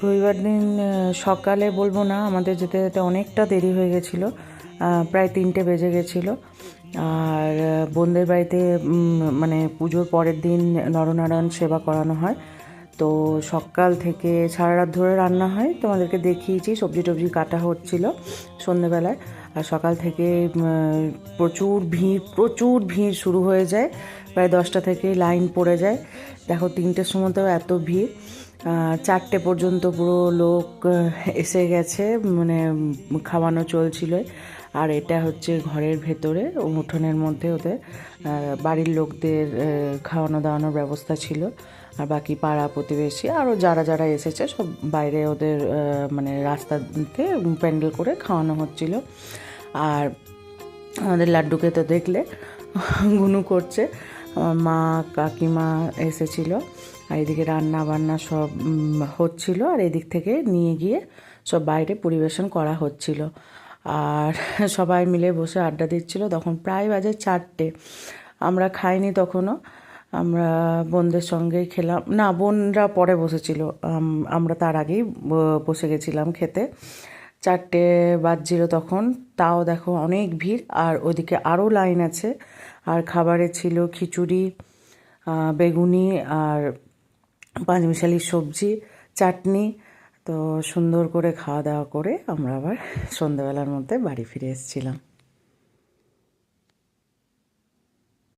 রবিবার দিন সকালে বলবো না, আমাদের যেতে যেতে অনেকটা দেরি হয়ে গেছিলো, প্রায় 3টে বেজে গেছিলো। আর বোনদের বাড়িতে মানে পুজোর পরের দিন নরনারায়ণ সেবা করানো হয়, তো সকাল থেকে সারা রাত ধরে রান্না হয়। তোমাদেরকে দেখিয়েছি, সবজি টবজি কাটা হচ্ছিলো সন্ধেবেলায়। আর সকাল থেকে প্রচুর ভিড় শুরু হয়ে যায়, প্রায় 10টা থেকে লাইন পড়ে যায়। দেখো 3টের সময়তেও এত ভিড়, 4টে পর্যন্ত পুরো লোক এসে গেছে, মানে খাওয়ানো চলছিল। আর এটা হচ্ছে ঘরের ভেতরে উঠোনের মধ্যে ওদের বাড়ির লোকদের খাওয়ানো দাওয়ানোর ব্যবস্থা ছিল। আর বাকি পাড়া প্রতিবেশী আরও যারা যারা এসেছে সব বাইরে ওদের মানে রাস্তাতে প্যান্ডেল করে খাওয়ানো হচ্ছিল। আর আমাদের লাড্ডুকে তো দেখলে গুনু করছে, আমার মা কাকিমা এসেছিল, আর এদিকে রান্না বান্না সব হচ্ছিল, আর এদিক থেকে নিয়ে গিয়ে সব বাইরে পরিবেশন করা হচ্ছিল। আর সবাই মিলে বসে আড্ডা দিচ্ছিল। তখন প্রায় বাজে 4টে। আমরা খাইনি তখনও, আমরা বোনদের সঙ্গেই খেলাম। না, বোনরা পরে বসেছিল, আমরা তার আগেই বসে গেছিলাম খেতে। 4টে বাজছিল তখন, তাও দেখো অনেক ভিড়, আর ওদিকে আরও লাইন আছে। আর খাবারে ছিল খিচুড়ি, বেগুনি, আর পাঁচমিশালি সবজি, চাটনি। তো সুন্দর করে খাওয়া দাওয়া করে আমরা আবার সন্ধ্যাবেলার মধ্যে বাড়ি ফিরে এসেছিলাম।